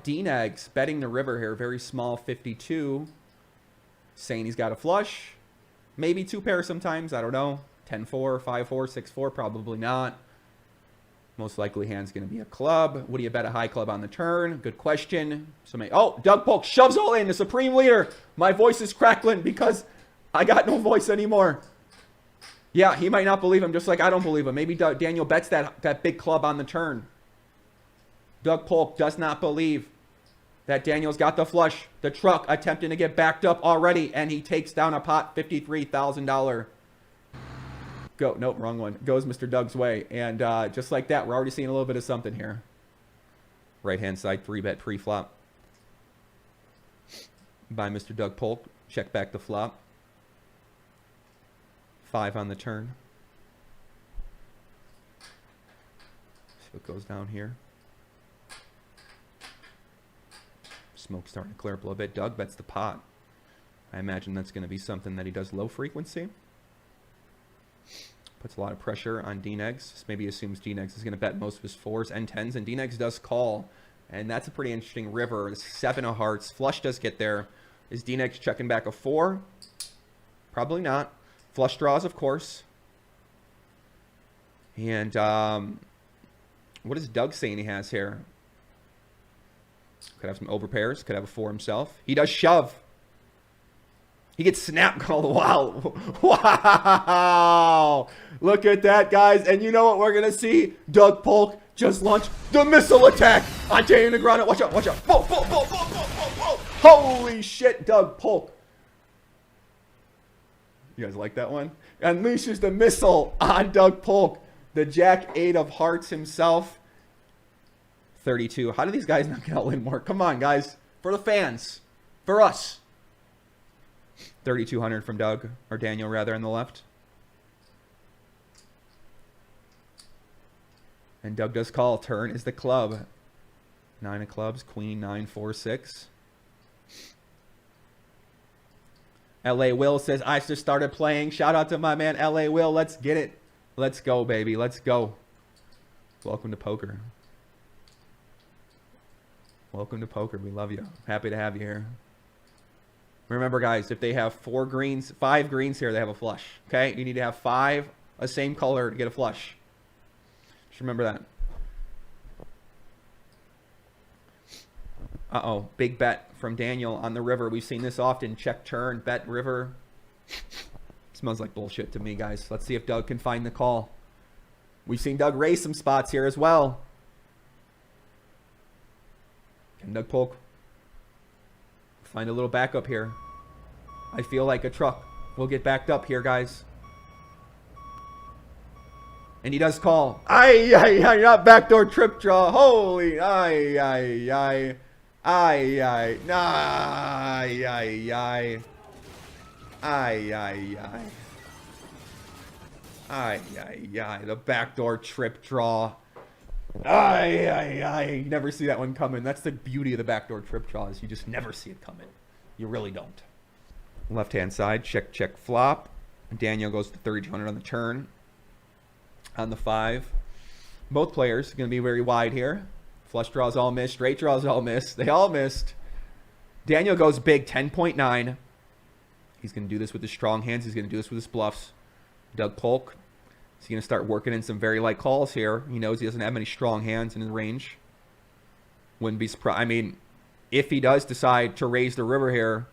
Dean Eggs betting the river here. Very small 52. Saying he's got a flush. Maybe two pair sometimes. I don't know. 10-4, 5-4, 6-4. Probably not. Most likely hand's going to be a club. What do you bet a high club on the turn? Good question. Oh, Doug Polk shoves all in. The supreme leader. My voice is crackling because I got no voice anymore. Yeah, he might not believe him, just like I don't believe him. Maybe Daniel bets that big club on the turn. Doug Polk does not believe that Daniel's got the flush. The truck attempting to get backed up already, and he takes down a pot $53,000. Go. Nope, wrong one. Goes Mr. Doug's way. And just like that, we're already seeing a little bit of something here. Right-hand side, 3-bet pre-flop by Mr. Doug Polk. Check back the flop. 5 on the turn. See what goes down here. Smoke starting to clear up a little bit. Doug bets the pot. I imagine that's going to be something that he does low frequency. Puts a lot of pressure on Dean Eggs. Maybe assumes Dean Eggs is going to bet most of his 4s and 10s. And Dean Eggs does call. And that's a pretty interesting river. 7 of hearts. Flush does get there. Is Dean Eggs checking back a 4? Probably not. Flush draws, of course. And what is Doug saying he has here? Could have some overpairs. Could have a 4 himself. He does shove. He gets snap called. Wow. Wow. Look at that, guys. And you know what we're going to see? Doug Polk just launched the missile attack on Joey Ingram. Watch out. Watch out. Whoa, whoa, whoa, whoa, whoa, whoa. Holy shit, Doug Polk. You guys like that one? Unleashes the missile on Doug Polk. The Jack 8 of hearts himself. 32. How do these guys not get all in more? Come on, guys. For the fans. For us. 3,200 from Doug, or Daniel rather, on the left. And Doug does call. Turn is the club. 9 of clubs. Queen, 9, 4, 6. LA Will says, I just started playing. Shout out to my man, LA Will. Let's get it. Let's go, baby. Let's go. Welcome to poker. Welcome to poker. We love you. Happy to have you here. Remember, guys, if they have 5 greens here, they have a flush. Okay? You need to have 5 a same color to get a flush. Just remember that. Uh-oh. Big bet from Daniel on the river. We've seen this often. Check turn, bet river. Smells like bullshit to me, guys. Let's see if Doug can find the call. We've seen Doug raise some spots here as well. Can Doug Polk find a little backup here? I feel like a truck will get backed up here, guys. And he does call. Aye, not backdoor trip draw. Holy, aye. Aye. The backdoor trip draw. You never see that one coming. That's the beauty of the backdoor trip draw, is you just never see it coming. You really don't. Left-hand side, check, flop. Daniel goes to 3,200 on the turn. On the 5. Both players are going to be very wide here. Flush draws all missed. Straight draws all missed. They all missed. Daniel goes big, 10.9. He's going to do this with his strong hands. He's going to do this with his bluffs. Doug Polk. He's going to start working in some very light calls here. He knows he doesn't have any strong hands in his range. Wouldn't be surprised. I mean, if he does decide to raise the river here,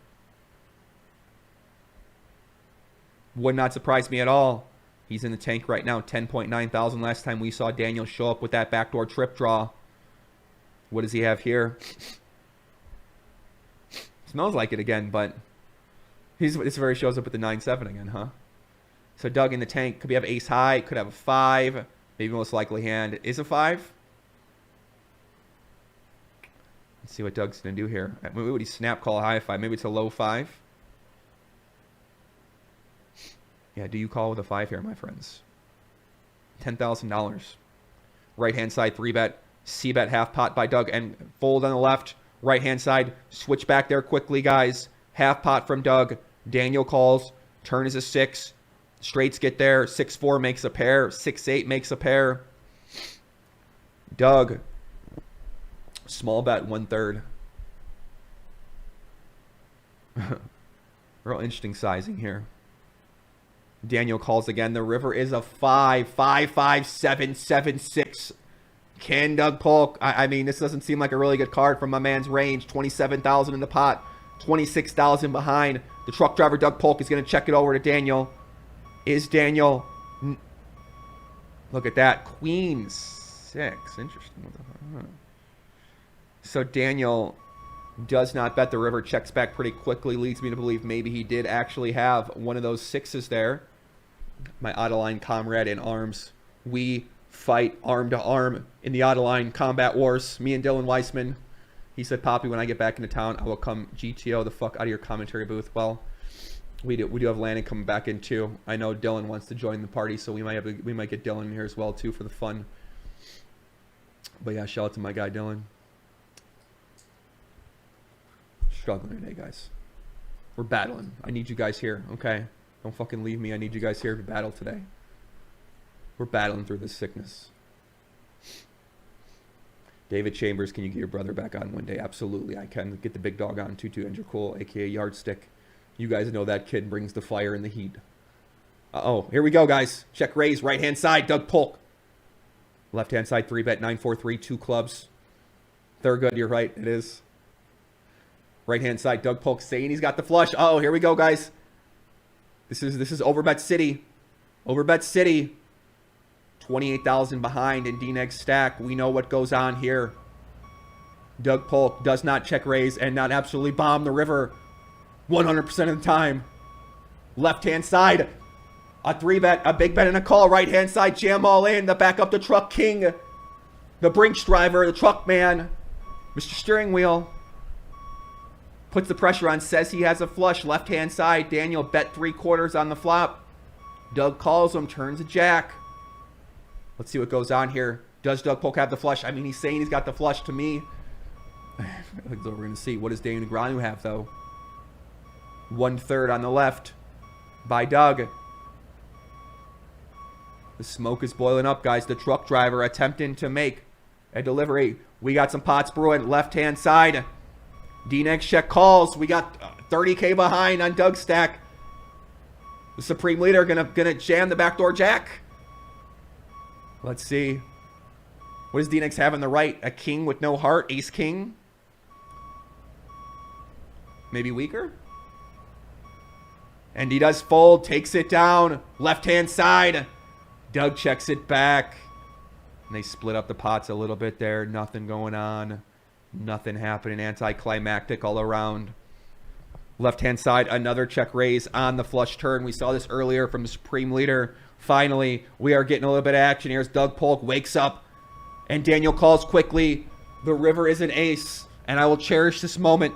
would not surprise me at all. He's in the tank right now, 10.9 thousand. Last time we saw Daniel show up with that backdoor trip draw. What does he have here? Smells like it again, but this very shows up with the 9-7 again, huh? So Doug in the tank. Could have ace high. Could have a 5. Maybe most likely hand is a 5. Let's see what Doug's going to do here. Maybe would he snap call a high 5? Maybe it's a low 5. Yeah, do you call with a 5 here, my friends? $10,000. Right-hand side, 3-bet. C-bet half pot by Doug. And fold on the left. Right-hand side, switch back there quickly, guys. Half pot from Doug. Daniel calls. Turn is a 6. Straights get there. 6-4 makes a pair. 6-8 makes a pair. Doug Small bet, 1/3. Real interesting sizing here. Daniel calls again. The river is a 5. 5, 5, 7, 7, 6. Can Doug Polk? I mean, this doesn't seem like a really good card from my man's range. 27,000 in the pot. 26,000 behind. The truck driver, Doug Polk, is going to check it over to Daniel. Is Daniel... Look at that. Queen 6. Interesting. So Daniel does not bet the river. Checks back pretty quickly. Leads me to believe maybe he did actually have one of those 6s there. My out-of-line comrade in arms. We fight arm to arm in the out-of-line combat wars. Me and Dylan Weissman. He said, Poppy, when I get back into town, I will come GTO the fuck out of your commentary booth. Well, we do have Landon coming back in too. I know Dylan wants to join the party, so we might get Dylan in here as well too for the fun. But yeah, shout out to my guy Dylan. Struggling today, guys. We're battling. I need you guys here, okay? Don't fucking leave me. I need you guys here to battle today. We're battling through this sickness. David Chambers, can you get your brother back on one day? Absolutely, I can. Get the big dog on, Tutu Andrew Cole, a.k.a. Yardstick. You guys know that kid brings the fire and the heat. Uh-oh, here we go, guys. Check raise, right-hand side, Doug Polk. Left-hand side, 3-bet, 9-4-3, 2 clubs. They're good, you're right, it is. Right-hand side, Doug Polk saying he's got the flush. Uh-oh, here we go, guys. This is Overbet City. Overbet City. 28,000 behind in D-Neg's stack. We know what goes on here. Doug Polk does not check raise and not absolutely bomb the river 100% of the time. Left-hand side. A 3-bet, a big bet and a call. Right-hand side, jam all in. The back up the truck king. The Brinks driver, the truck man. Mr. Steering Wheel. Puts the pressure on, says he has a flush. Left-hand side, Daniel bet 3/4 on the flop. Doug calls him, turns a jack. Let's see what goes on here. Does Doug Polk have the flush? I mean, he's saying he's got the flush to me. We're going to see. What does Daniel Negreanu have, though? 1/3 on the left by Doug. The smoke is boiling up, guys. The truck driver attempting to make a delivery. We got some pots brewing. Left-hand side. D-Nex check calls. We got 30K behind on Doug's stack. The Supreme Leader gonna jam the backdoor jack. Let's see. What does D-Nex have on the right? A king with no heart. Ace king. Maybe weaker. And he does fold. Takes it down. Left-hand side. Doug checks it back. And they split up the pots a little bit there. Nothing going on. Nothing happening. Anticlimactic all around. Left-hand side, another check raise on the flush turn. We saw this earlier from the Supreme Leader. Finally, we are getting a little bit of action. Here's Doug Polk, wakes up, and Daniel calls quickly. The river is an ace, and I will cherish this moment.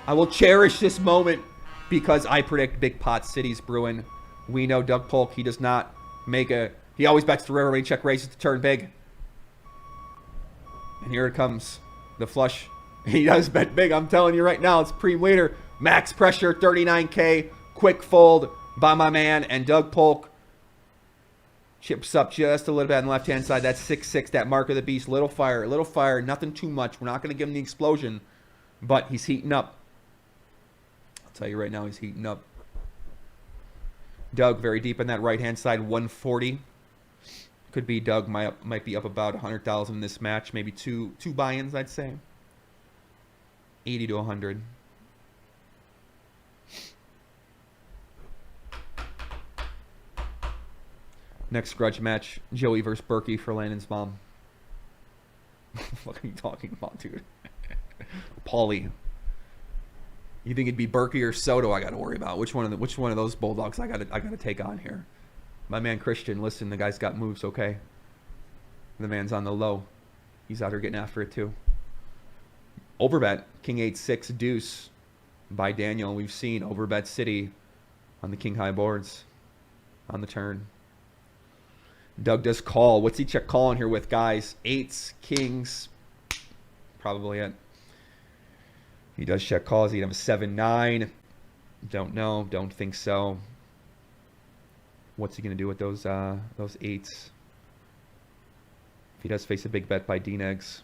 I will cherish this moment because I predict big pot cities brewing. We know Doug Polk, he does not make a... He always bets the river when he check raises to turn big. And here it comes. The flush. He does bet big. I'm telling you right now. It's Supreme Leader. Max pressure. 39K. Quick fold by my man. And Doug Polk chips up just a little bit on the left-hand side. That's 6-6. That mark of the beast. Little fire. Little fire. Nothing too much. We're not going to give him the explosion. But he's heating up. I'll tell you right now. He's heating up. Doug very deep on that right-hand side. 140. Could be Doug might be up about 100,000 in this match. Maybe two buy-ins, I'd say. 80 to 100. Next Grudge match, Joey versus Berkey for Landon's mom. What are you talking about, dude? Paulie. You think it'd be Berkey or Soto I got to worry about? Which one of those Bulldogs I got to take on here? My man Christian, listen, the guy's got moves, okay? The man's on the low. He's out here getting after it too. Overbet, King 8-6 deuce by Daniel. We've seen Overbet City on the King High boards on the turn. Doug does call. What's he check calling here with, guys? 8s, kings. Probably it. He does check calls. He'd have a 7-9. Don't know. Don't think so. What's he going to do with those 8s? If he does face a big bet by D-Negs.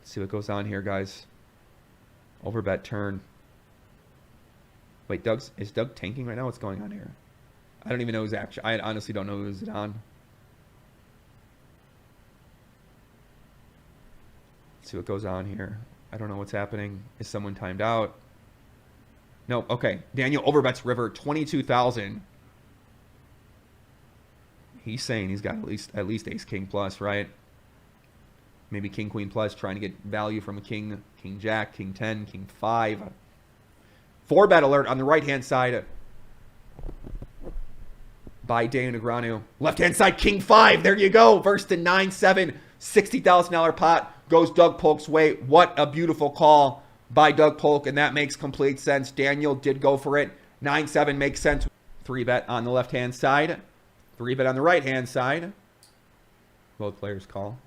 Let's see what goes on here, guys. Overbet turn. Wait, is Doug tanking right now? What's going on here? I don't even know who's actually. I honestly don't know who's it on. Let's see what goes on here. I don't know what's happening. Is someone timed out? No. Okay. Daniel overbets river 22,000. He's saying he's got at least ace king plus, right? Maybe king queen plus, trying to get value from a king jack, king 10, king 5. 4-bet alert on the right-hand side by Daniel Negreanu. Left-hand side, king 5. There you go. Versus the 9-7, $60,000 pot goes Doug Polk's way. What a beautiful call by Doug Polk, and that makes complete sense. Daniel did go for it. 9-7 makes sense. 3-bet on the left-hand side. 3-bet on the right-hand side. Both players call.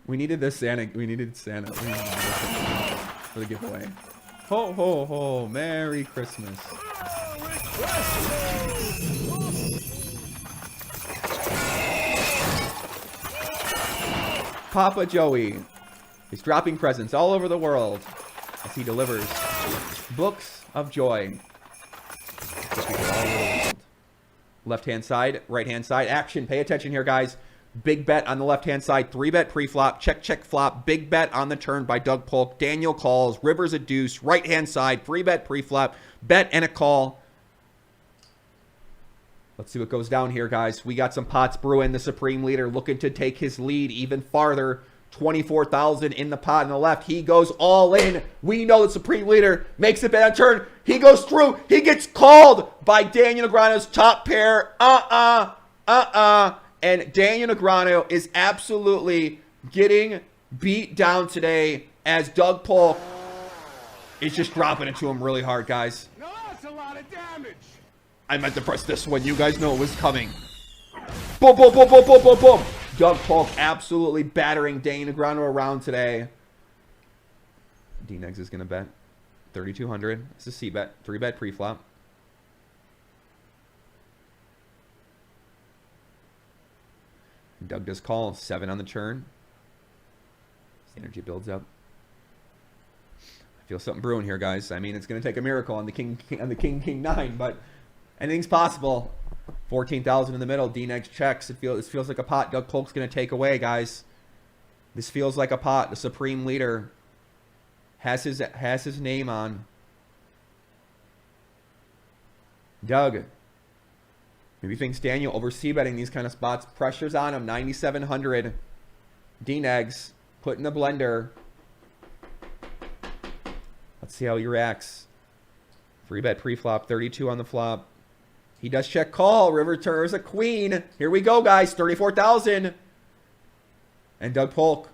We needed this Santa. We needed Santa for the giveaway. Ho, ho, ho. Merry Christmas. Papa Joey is dropping presents all over the world as he delivers books of joy. Left-hand side, right-hand side. Action. Pay attention here, guys. Big bet on the left-hand side. 3-bet pre-flop. Check, check, flop. Big bet on the turn by Doug Polk. Daniel calls. River's a deuce. Right-hand side. 3-bet pre-flop. Bet and a call. Let's see what goes down here, guys. We got some pots brewing. The Supreme Leader looking to take his lead even farther. 24,000 in the pot on the left. He goes all in. We know the Supreme Leader makes a bet on turn. He goes through. He gets called by Daniel Negreanu's top pair. And Daniel Negreanu is absolutely getting beat down today as Doug Polk is just dropping it to him really hard, guys. No, that's a lot of damage. I meant to press this one. You guys know it was coming. Boom, boom, boom, boom, boom, boom, boom. Doug Polk absolutely battering Daniel Negreanu around today. D-Negs is going to bet 3,200. It's a C-bet. 3-bet pre-flop. Doug does call. 7 on the turn. His energy builds up. I feel something brewing here, guys. I mean, it's going to take a miracle on the king 9, but anything's possible. 14,000 in the middle. D-Negs checks. This feels like a pot Doug Polk's going to take away, guys. This feels like a pot. The Supreme Leader has his name on. Doug maybe thinks Daniel over c-betting these kind of spots. Pressure's on him. 9,700. D-Negs put in the blender. Let's see how he reacts. 3-bet pre-flop. 32 on the flop. He does check call. River turns a queen. Here we go, guys. 34,000. And Doug Polk,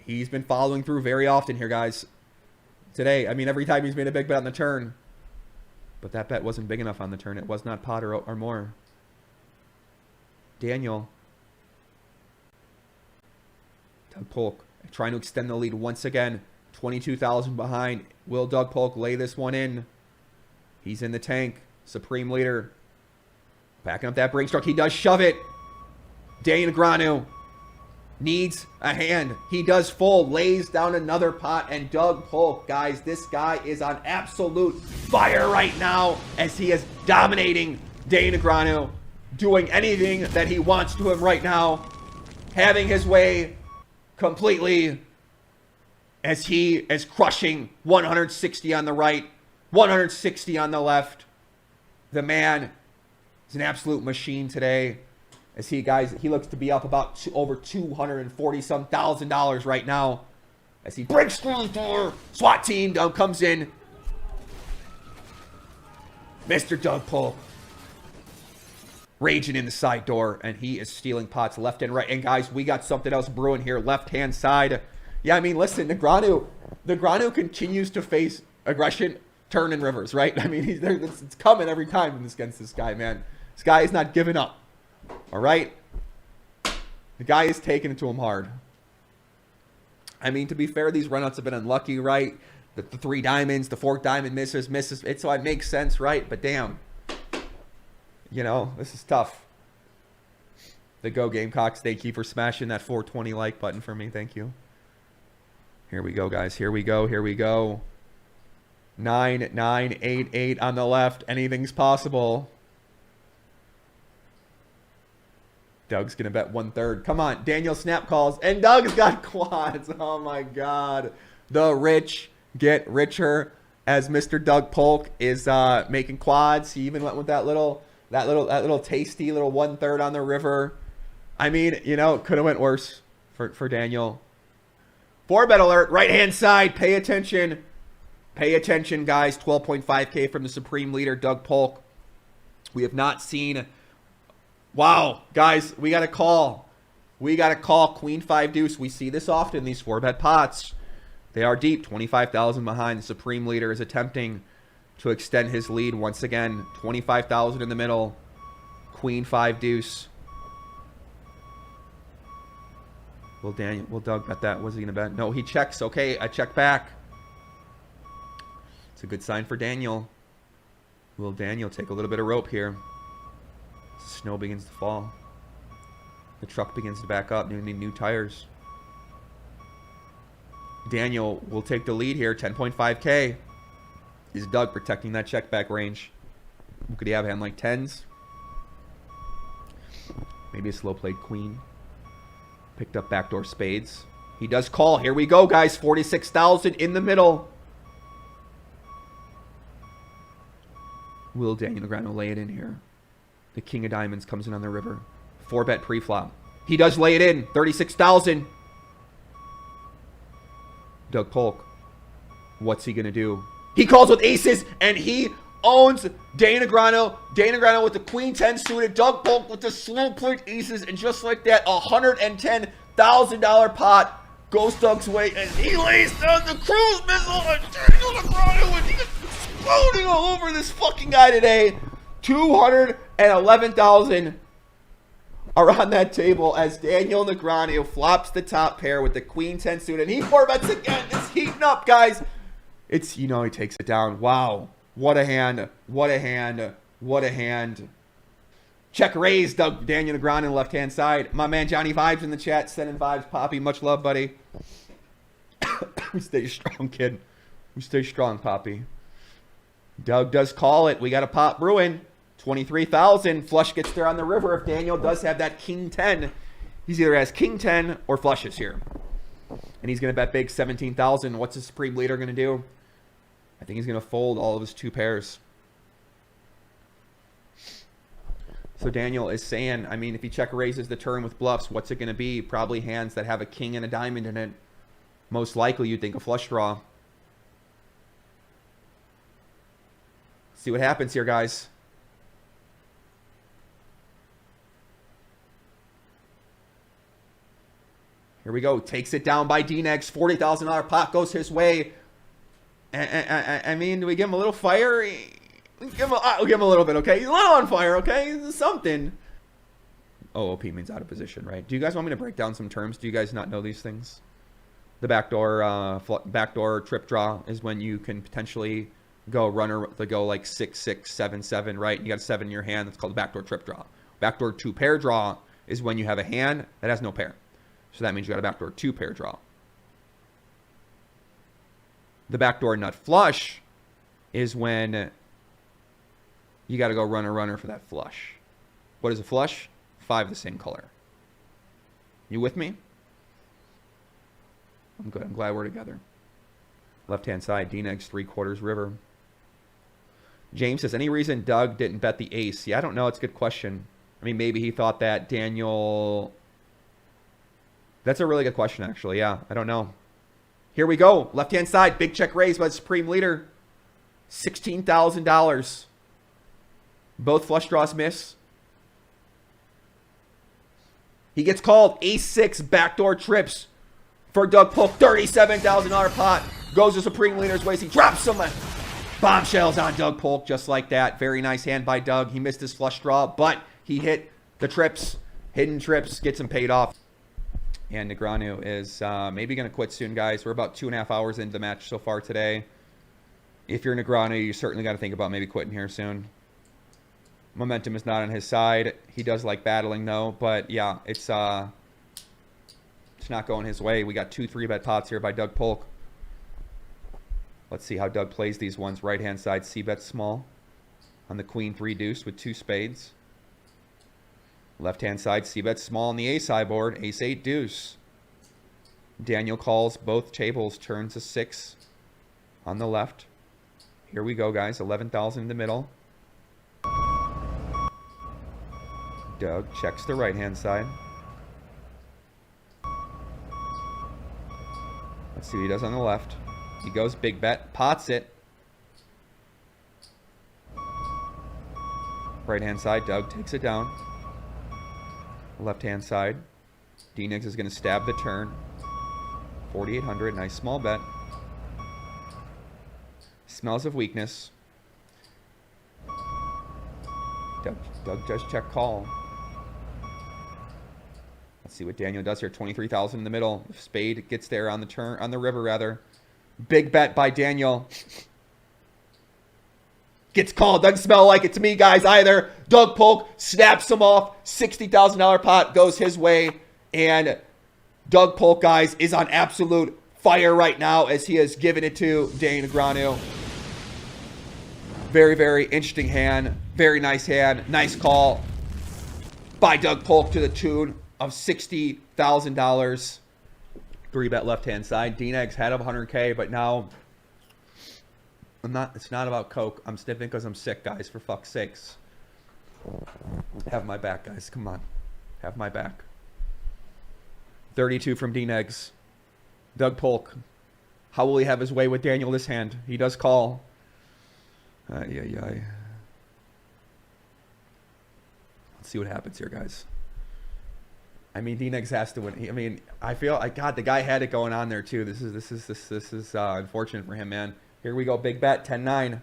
he's been following through very often here, guys. Today, I mean, every time he's made a big bet on the turn. But that bet wasn't big enough on the turn. It was not pot or more. Daniel. Doug Polk trying to extend the lead once again. 22,000 behind. Will Doug Polk lay this one in? He's in the tank. Supreme Leader backing up that break stroke. He does shove it. Daniel Negreanu needs a hand. He does fold. Lays down another pot. And Doug Polk, guys, this guy is on absolute fire right now as he is dominating Daniel Negreanu. Doing anything that he wants to him right now. Having his way completely as he is crushing 160 on the right. 160 on the left. The man is an absolute machine today. As he looks to be up about over $240-some thousand right now. As he breaks through the door. SWAT team comes in. Mr. Doug Polk. Raging in the side door. And he is stealing pots left and right. And guys, we got something else brewing here. Left-hand side. Yeah, I mean, listen, Negreanu continues to face aggression. Turn and rivers, right? I mean, it's coming every time against this guy, man. This guy is not giving up. All right? The guy is taking it to him hard. I mean, to be fair, these runouts have been unlucky, right? The 3 diamonds, the 4th diamond misses. So it makes sense, right? But damn. You know, this is tough. The Go Gamecocks, thank you for smashing that 420 like button for me. Thank you. Here we go, guys. Here we go. Here we go. 9, 9, 8, 8 on the left. Anything's possible. Doug's going to bet 1/3. Come on. Daniel snap calls. And Doug's got quads. Oh, my God. The rich get richer as Mr. Doug Polk is making quads. He even went with that little tasty little 1/3 on the river. I mean, you know, it could have went worse for Daniel. 4-bet alert, right-hand side. Pay attention. Pay attention, guys. 12.5K from the supreme leader, Doug Polk. We have not seen... Wow, guys, we got to call. We got to call Queen 5 deuce. We see this often, these 4-bet pots. They are deep, 25,000 behind. The supreme leader is attempting to extend his lead once again. 25,000 in the middle. Queen 5 deuce. Will Doug bet that? Was he going to bet? No, he checks. Okay, I check back. It's a good sign for Daniel. Will Daniel take a little bit of rope here? Snow begins to fall. The truck begins to back up. Need new tires. Daniel will take the lead here. 10.5K. Is Doug protecting that check back range? What could he have? Hand like 10s? Maybe a slow played queen. Picked up backdoor spades. He does call. Here we go, guys. 46,000 in the middle. Will Daniel Negreanu lay it in here? The king of diamonds comes in on the river. 4-bet pre-flop. He does lay it in. 36,000. Doug Polk. What's he going to do? He calls with aces, and he owns Negreanu. Negreanu with the queen 10 suited. Doug Polk with the slow played aces, and just like that, $110,000 pot goes Doug's way, and he lays down the cruise missile on Negreanu, and he's exploding all over this fucking guy today. 211,000 are on that table as Daniel Negreanu flops the top pair with the queen 10 suited, and he 4-bets again. It's heating up, guys. It's, you know, he takes it down. Wow. What a hand. What a hand. What a hand. Check raise, Daniel Negreanu, left-hand side. My man Johnny Vibes in the chat, sending vibes. Poppy, much love, buddy. We stay strong, kid. We stay strong, Poppy. Doug does call it. We got a pot brewing. 23,000. Flush gets there on the river. If Daniel does have that king 10, he's either has king 10 or flushes here. And he's going to bet big 17,000. What's the supreme leader going to do? I think he's going to fold all of his 2 pairs. So Daniel is saying, I mean, if he check raises the turn with bluffs, what's it going to be? Probably hands that have a king and a diamond in it. Most likely, you'd think a flush draw. See what happens here, guys. Here we go. Takes it down by D-Negs. $40,000 pot goes his way. I mean, do we give him a little fire? We'll give him a little bit, okay? He's a little on fire, okay? Something. Oh, OP means out of position, right? Do you guys want me to break down some terms? Do you guys not know these things? The backdoor trip draw is when you can potentially go runner to go like 6, 6, 7, 7, right? You got a 7 in your hand. That's called a backdoor trip draw. Backdoor 2-pair draw is when you have a hand that has no pair. So that means you got a backdoor 2-pair draw. The backdoor nut flush is when you got to go runner for that flush. What is a flush? 5 the same color. You with me? I'm good. I'm glad we're together. Left-hand side, D-Negs 3/4 river. James says, any reason Doug didn't bet the ace? Yeah, I don't know. It's a good question. I mean, maybe he thought that Daniel... That's a really good question, actually. Yeah, I don't know. Here we go. Left-hand side, big check raise by the supreme leader. $16,000. Both flush draws miss. He gets called. Ace-6 backdoor trips for Doug Polk. $37,000 pot. Goes to supreme leader's waist. He drops some bombshells on Doug Polk just like that. Very nice hand by Doug. He missed his flush draw, but he hit the trips. Hidden trips. Gets him paid off. And Negreanu is maybe going to quit soon, guys. We're about 2.5 hours into the match so far today. If you're Negreanu, you certainly got to think about maybe quitting here soon. Momentum is not on his side. He does like battling though, but yeah, it's not going his way. We got 2 3-bet pots here by Doug Polk. Let's see how Doug plays these ones. Right-hand side, C-bet small on the queen 3 deuce with 2 spades. Left-hand side, C-bet small on the ace-high board, ace-8 deuce. Daniel calls both tables, turns a 6 on the left. Here we go, guys. 11,000 in the middle. Doug checks the right-hand side. Let's see what he does on the left. He goes big bet, pots it. Right-hand side, Doug takes it down. Left-hand side, D-Nix is going to stab the turn. 4,800, nice small bet. Smells of weakness. Doug does check call. Let's see what Daniel does here. 23,000 in the middle. If spade gets there on the turn, on the river rather. Big bet by Daniel. Gets called. Doesn't smell like it to me, guys, either. Doug Polk snaps him off. $60,000 pot goes his way. And Doug Polk, guys, is on absolute fire right now as he has given it to Dane Negreanu. Very, very interesting hand. Very nice hand. Nice call by Doug Polk to the tune of $60,000. 3-bet left-hand side. D-Negs had of 100K, but now it's not about Coke. I'm sniffing because I'm sick, guys, for fuck's sakes. Have my back, guys. Come on. Have my back. 32 from D-Negs. Doug Polk. How will he have his way with Daniel this hand? He does call. Let's see what happens here, guys. I mean, D-Negs has to win. I mean, I feel like, God, the guy had it going on there too. This is unfortunate for him, man. Here we go, big bet, 10-9.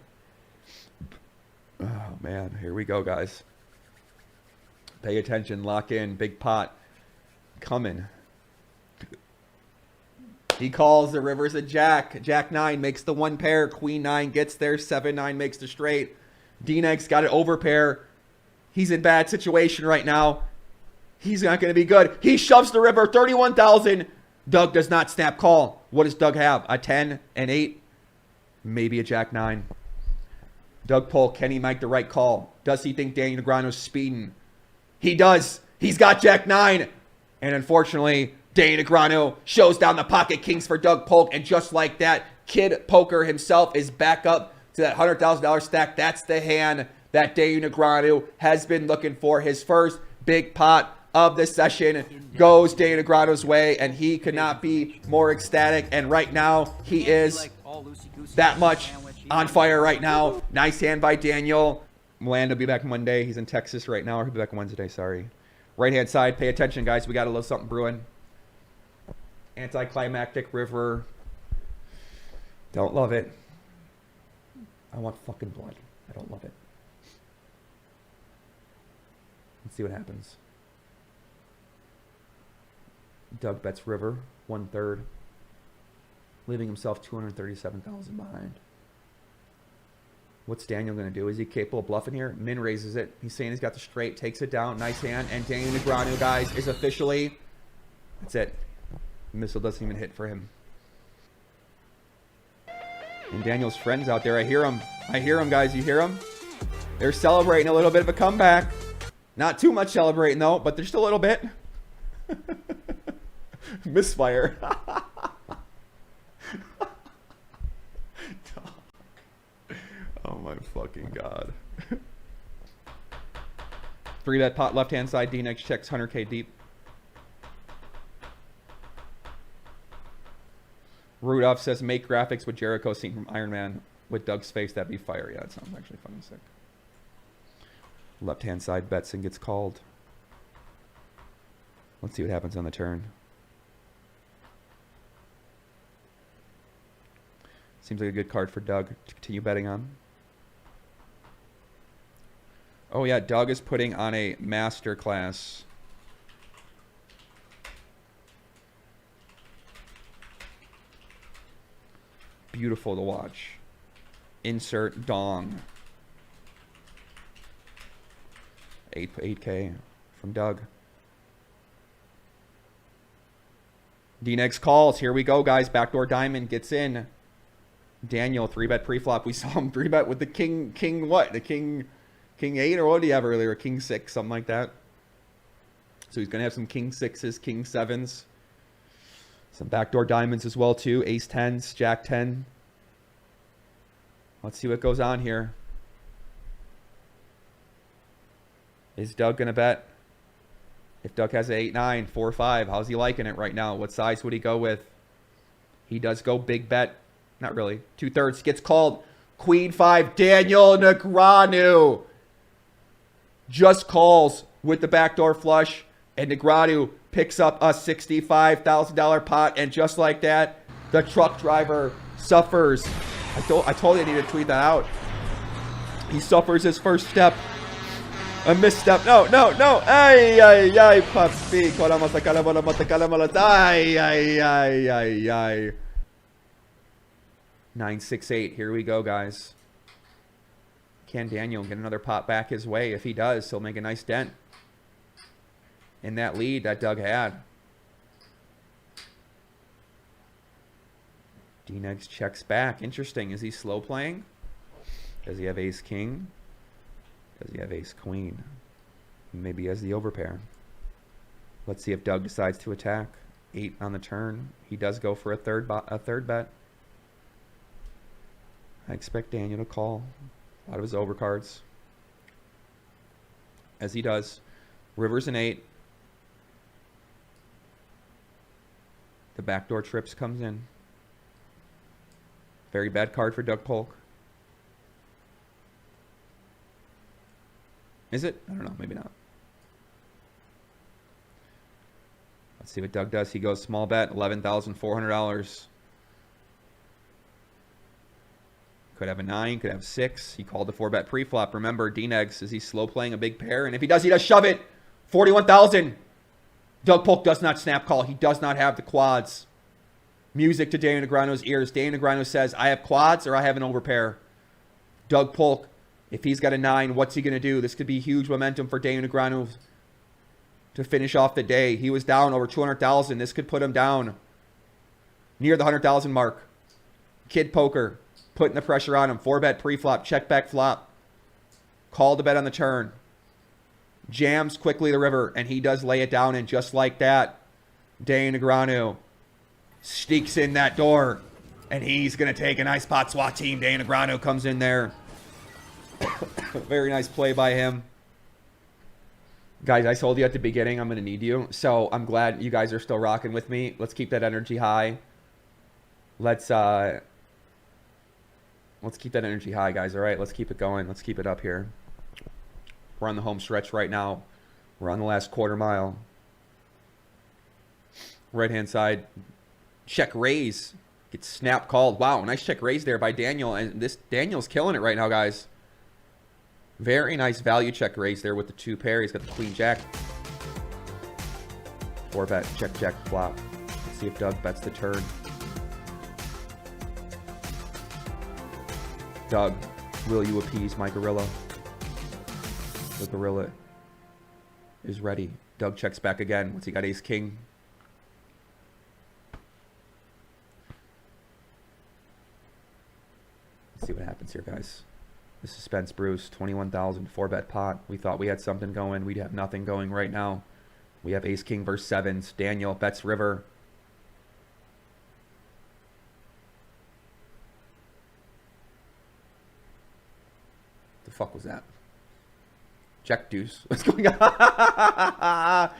Oh man, here we go, guys. Pay attention, lock in, big pot coming. He calls, the river's a jack. Jack 9 makes the 1 pair. Queen 9 gets there. 7-9 makes the straight. D-Negs got an overpair. He's in bad situation right now. He's not going to be good. He shoves the river. 31,000. Doug does not snap call. What does Doug have? A 10, an 8, maybe a Jack 9. Doug Polk, can he make the right call? Does he think Daniel Negreanu's speeding? He does. He's got Jack 9. And unfortunately, Daniel Negreanu shows down the pocket kings for Doug Polk. And just like that, Kid Poker himself is back up to that $100,000 stack. That's the hand that Daniel Negreanu has been looking for. His first big pot of the session goes Daniel Negreanu's way, and he could not be more ecstatic. And right now, he is that much on fire right now. Nice hand by Daniel. Milan will be back Monday. He's in Texas right now. Or he'll be back Wednesday, sorry. Right-hand side, pay attention, guys. We got a little something brewing. Anticlimactic river. Don't love it. I want fucking blood. I don't love it. Let's see what happens. Doug bets river, 1/3, leaving himself 237,000 behind. What's Daniel going to do? Is he capable of bluffing here? Min raises it. He's saying he's got the straight, takes it down. Nice hand. And Daniel Negreanu, guys, is officially... That's it. The missile doesn't even hit for him. And Daniel's friends out there, I hear them. I hear them, guys. You hear them? They're celebrating a little bit of a comeback. Not too much celebrating, though, but just a little bit. Misfire. Oh my fucking god. 3-bet pot left hand side. D-Nex checks 100K deep. Rudolph says make graphics with Jericho scene from Iron Man with Doug's face. That'd be fire. Yeah, that sounds actually fucking sick. Left hand side bets and gets called. Let's see what happens on the turn. Seems like a good card for Doug to continue betting on. Oh yeah, Doug is putting on a Masterclass. Beautiful to watch. Insert dong. 8K from Doug. D-Negs calls. Here we go, guys. Backdoor diamond gets in. Daniel, 3-bet pre-flop. We saw him 3-bet with the king what? The king 8, or what do you have earlier? King 6, something like that. So he's going to have some king 6s, king 7s. Some backdoor diamonds as well, too. Ace 10s, jack 10. Let's see what goes on here. Is Doug going to bet? If Doug has an 8-9, 4-5, how's he liking it right now? What size would he go with? He does go big bet. Not really. 2/3 gets called. Queen 5, Daniel Negreanu just calls with the backdoor flush, and Negreanu picks up a $65,000 pot, and just like that, the truck driver suffers. I told you I needed to tweet that out. He suffers his first step. A misstep. No. Ay, papi. 9-6-8. Here we go, guys. Can Daniel get another pot back his way? If he does, he'll make a nice dent in that lead that Doug had. D-Negs checks back. Interesting. Is he slow playing? Does he have ace king? Does he have ace queen? Maybe he has the overpair. Let's see if Doug decides to attack. 8 on the turn. He does go for a third bet. I expect Daniel to call a lot of his overcards, as he does. River's an 8. The backdoor trips comes in. Very bad card for Doug Polk. Is it? I don't know. Maybe not. Let's see what Doug does. He goes small bet, $11,400. Could have a 9, could have 6. He called the 4-bet pre-flop. Remember, D-Negs, is he slow playing a big pair? And if he does shove it. 41,000. Doug Polk does not snap call. He does not have the quads. Music to Daniel Negreanu's ears. Daniel Negreanu says, I have quads or I have an overpair. Doug Polk, if he's got a 9, what's he going to do? This could be huge momentum for Daniel Negreanu to finish off the day. He was down over 200,000. This could put him down near the 100,000 mark. Kid poker, putting the pressure on him. 4-bet pre-flop, check back flop. Call to bet on the turn. Jams quickly the river, and he does lay it down, and just like that, Daniel Negreanu sneaks in that door, and he's going to take a nice pot SWAT team. Daniel Negreanu comes in there. Very nice play by him. Guys, I told you at the beginning I'm going to need you, so I'm glad you guys are still rocking with me. Let's keep that energy high. Let's keep that energy high, guys, all right? Let's keep it going. Let's keep it up here. We're on the home stretch right now. We're on the last quarter mile. Right-hand side. Check raise. Gets snap called. Wow, nice check raise there by Daniel. And this Daniel's killing it right now, guys. Very nice value check raise there with the 2 pair. He's got the queen jack. 4-bet check flop. Let's see if Doug bets the turn. Doug, will you appease my gorilla? The gorilla is ready. Doug checks back again. What's he got? Ace king. Let's see what happens here, guys. The suspense brews. 21,000, 4-bet pot. We thought we had something going. We have nothing going right now. We have ace king versus 7s. Daniel bets river. The fuck was that? Check deuce. What's going on?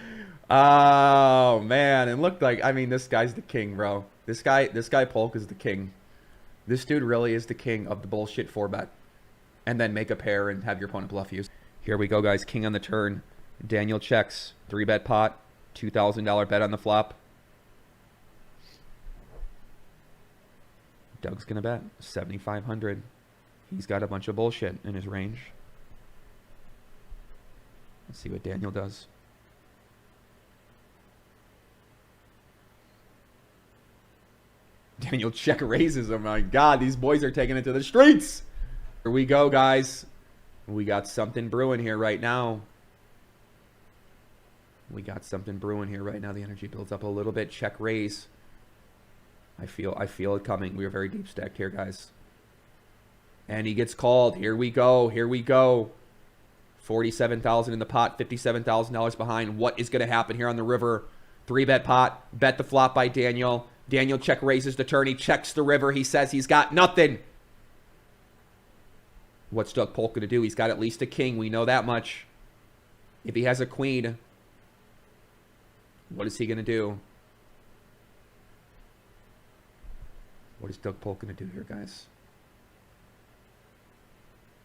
Oh man, it looked like, I mean, this guy's the king, bro. This guy Polk is the king. This dude really is the king of the bullshit 4-bet. And then make a pair and have your opponent bluff you. Here we go, guys. King on the turn. Daniel checks. 3-bet pot. $2,000 bet on the flop. Doug's gonna bet 7,500. He's got a bunch of bullshit in his range. Let's see what Daniel does. Daniel check raises. Oh my God, these boys are taking it to the streets. Here we go, guys. We got something brewing here right now. We got something brewing here right now. The energy builds up a little bit. Check raise. I feel it coming. We are very deep stacked here, guys. And he gets called. Here we go. Here we go. 47,000 in the pot, $57,000 behind. What is going to happen here on the river? 3-bet pot. Bet the flop by Daniel. Daniel check raises the turn. He checks the river. He says he's got nothing. What's Doug Polk going to do? He's got at least a king. We know that much. If he has a queen, what is he going to do? What is Doug Polk going to do here, guys?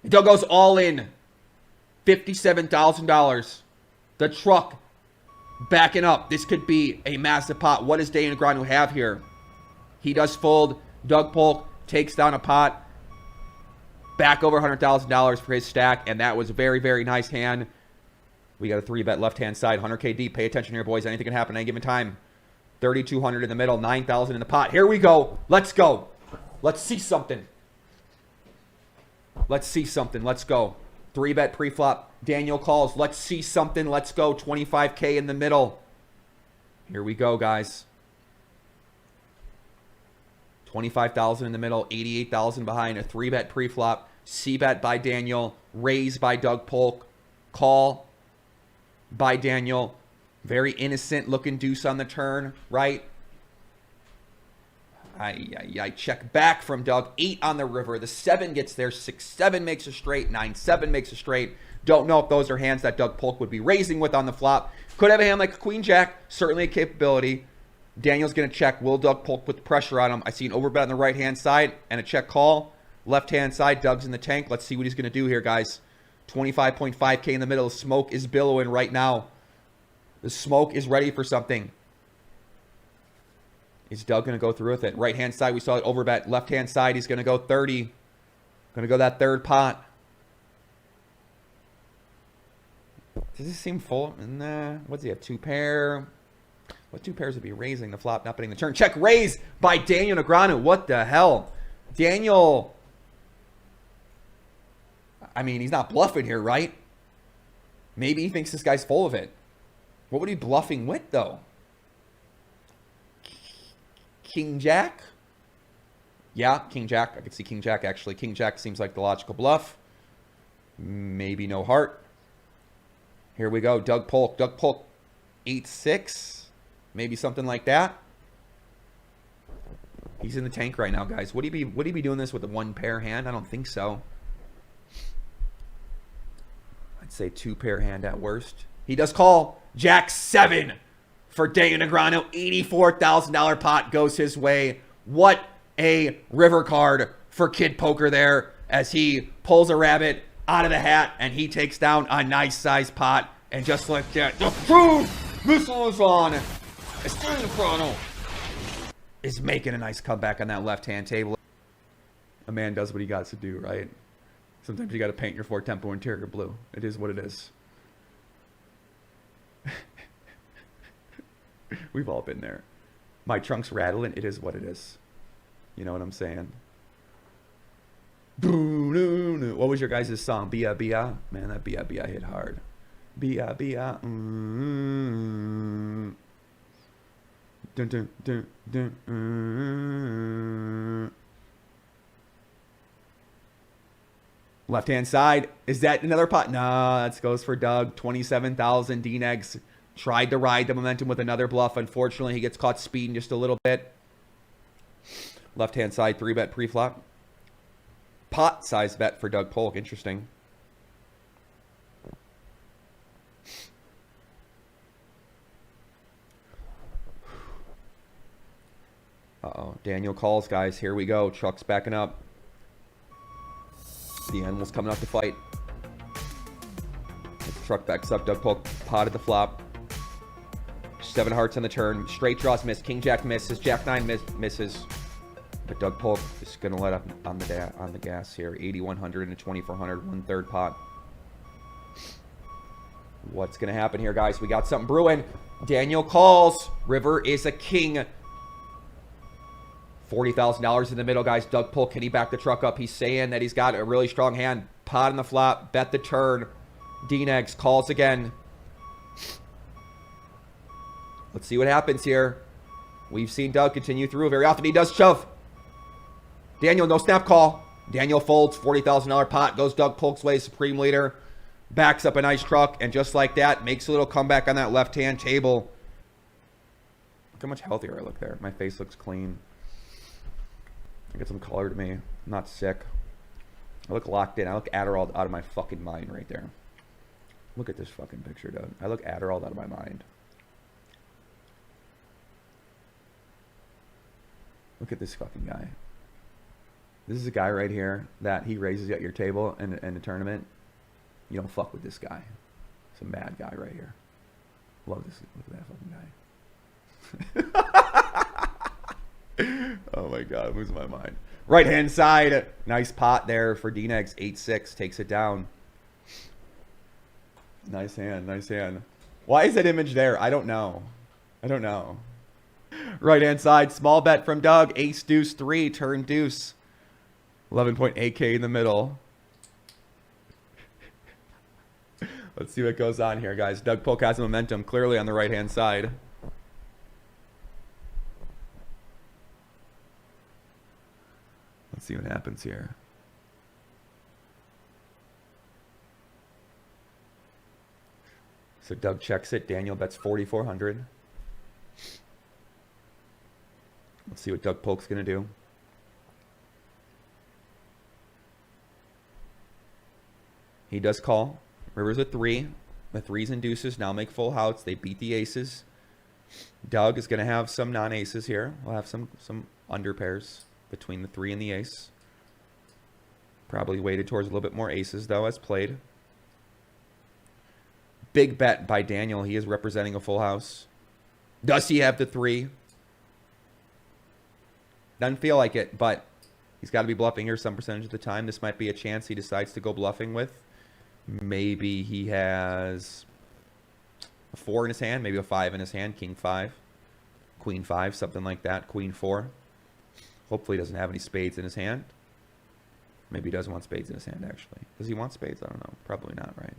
Doug goes all in. $57,000. The truck backing up. This could be a massive pot. What does Negreanu have here? He does fold. Doug Polk takes down a pot. Back over $100,000 for his stack. And that was a very, very nice hand. We got a 3-bet left-hand side. 100K deep. Pay attention here, boys. Anything can happen at any given time. 3,200 in the middle. 9,000 in the pot. Here we go. Let's go. Let's see something. Let's see something. Let's go. 3-bet pre-flop. Daniel calls. Let's see something. Let's go. 25K in the middle. Here we go, guys. 25,000 in the middle. 88,000 behind. A 3-bet pre-flop. C-bet by Daniel. Raise by Doug Polk. Call by Daniel. Very innocent looking deuce on the turn, right? I check back from Doug. 8 on the river. The 7 gets there. 6-7 makes a straight. 9-7 makes a straight. Don't know if those are hands that Doug Polk would be raising with on the flop. Could have a hand like a queen jack. Certainly a capability. Daniel's going to check. Will Doug Polk put the pressure on him? I see an overbet on the right-hand side and a check call. Left-hand side, Doug's in the tank. Let's see what he's going to do here, guys. 25.5K in the middle. Smoke is billowing right now. The smoke is ready for something. Is Doug going to go through with it? Right-hand side, we saw it overbet. Left-hand side, he's going to go 30. Going to go that third pot. Does this seem full? Nah. What's he have? 2 pair. What 2 pairs would be raising the flop, not betting the turn? Check raise by Daniel Negreanu. What the hell? Daniel. I mean, he's not bluffing here, right? Maybe he thinks this guy's full of it. What would he be bluffing with, though? King Jack? Yeah, King Jack. I could see King Jack, actually. King Jack seems like the logical bluff. Maybe no heart. Here we go. Doug Polk. Doug Polk, 8-6. Maybe something like that. He's in the tank right now, guys. Would he be doing this with a 1-pair hand? I don't think so. I'd say 2-pair hand at worst. He does call. Jack 7 for Daniel Negreanu. $84,000 pot goes his way. What a river card for Kid Poker there as he pulls a rabbit out of the hat and he takes down a nice size pot. And just like that, the food missile is on. Negreanu is making a nice comeback on that left-hand table. A man does what he got to do, right? Sometimes you got to paint your 4-tempo interior blue. It is what it is. We've all been there. My trunk's rattling. It is what it is. You know what I'm saying? What was your guys' song? Bia Bia? Man, that Bia Bia hit hard. Bia Bia. Dun, dun, dun, dun, Left-hand side. Is that another pot? No, that goes for Doug. 27,000. D-Negs tried to ride the momentum with another bluff. Unfortunately, he gets caught speeding just a little bit. Left-hand side, 3-bet pre-flop. Pot size bet for Doug Polk. Interesting. Uh-oh. Daniel calls, guys. Here we go. Truck's backing up. The animal's coming up to fight. The truck backs up. Doug Polk potted the flop. 7 hearts on the turn. Straight draws miss. King Jack misses. Jack 9 misses. But Doug Polk is going to let up on the gas here. 8,100 and 2,400. 1/3 pot. What's going to happen here, guys? We got something brewing. Daniel calls. River is a king. $40,000 in the middle, guys. Doug Polk, can he back the truck up? He's saying that he's got a really strong hand. Pot on the flop. Bet the turn. D-Negs calls again. Let's see what happens here. We've seen Doug continue through. Very often he does shove. Daniel, no snap call. Daniel folds, $40,000 pot. Goes Doug Polk's way, supreme leader. Backs up a nice truck, and just like that, makes a little comeback on that left-hand table. Look how much healthier I look there. My face looks clean. I get some color to me. I'm not sick. I look locked in. I look Adderall out of my fucking mind right there. Look at this fucking picture, dude. I look Adderall out of my mind. Look at this fucking guy. This is a guy right here that he raises at your table in a tournament. You don't fuck with this guy. It's a mad guy right here. Love this. Look at that fucking guy. Oh my God, I'm losing my mind. Right hand side. Nice pot there for D-Negs. 8-6. Takes it down. Nice hand. Nice hand. Why is that image there? I don't know. I don't know. Right hand side. Small bet from Doug. Ace deuce 3. Turn deuce. 11.8K in the middle. Let's see what goes on here, guys. Doug Polk has momentum clearly on the right-hand side. Let's see what happens here. So Doug checks it. Daniel bets 4,400. Let's see what Doug Polk's going to do. He does call. River's a 3. The 3s and deuces now make full house. They beat the aces. Doug is going to have some non-aces here. We'll have some under pairs between the 3 and the ace. Probably weighted towards a little bit more aces, though, as played. Big bet by Daniel. He is representing a full house. Does he have the 3? Doesn't feel like it, but he's got to be bluffing here some percentage of the time. This might be a chance he decides to go bluffing with. Maybe he has a 4 in his hand, maybe a 5 in his hand, king 5, queen 5, something like that, queen 4. Hopefully he doesn't have any spades in his hand. Maybe he doesn't want spades in his hand, actually. Does he want spades? I don't know. Probably not, right?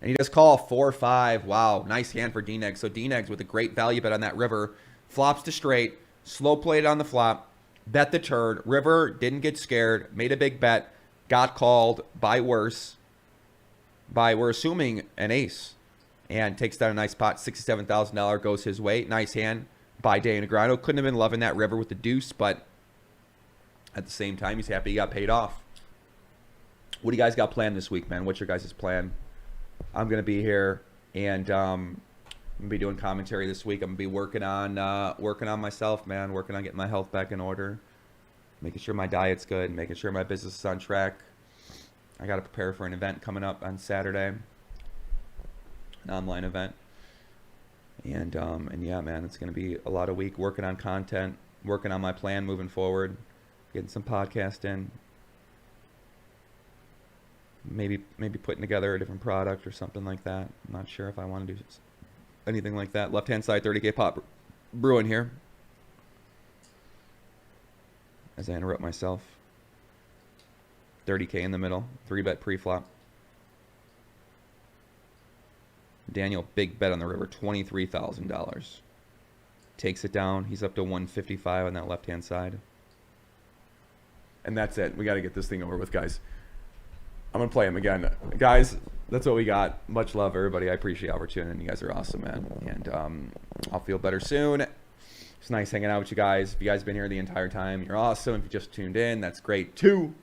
And he does call 4-5. Wow, nice hand for D-Negs. So D-Negs with a great value bet on that river. Flops to straight, slow played on the flop, bet the turn. River didn't get scared, made a big bet. Got called by worse. We're assuming an ace. And takes down a nice pot. $67,000 goes his way. Nice hand by Negreanu. Couldn't have been loving that river with the deuce, but at the same time, he's happy he got paid off. What do you guys got planned this week, man? What's your guys' plan? I'm going to be here, and I'm going to be doing commentary this week. I'm going to be working on myself, man. Working on getting my health back in order. Making sure my diet's good, making sure my business is on track. I got to prepare for an event coming up on Saturday, an online event. And yeah, man, it's going to be a lot of week working on content, working on my plan moving forward, getting some podcast in. Maybe putting together a different product or something like that. I'm not sure if I want to do anything like that. Left-hand side, 30K pop brewing here. As I interrupt myself. 30K in the middle. 3-bet pre-flop. Daniel, big bet on the river. $23,000. Takes it down. He's up to 155 on that left-hand side. And that's it. We got to get this thing over with, guys. I'm going to play him again. Guys, that's what we got. Much love, everybody. I appreciate the opportunity. You guys are awesome, man. And I'll feel better soon. It's nice hanging out with you guys. If you guys have been here the entire time, you're awesome. If you just tuned in, that's great too.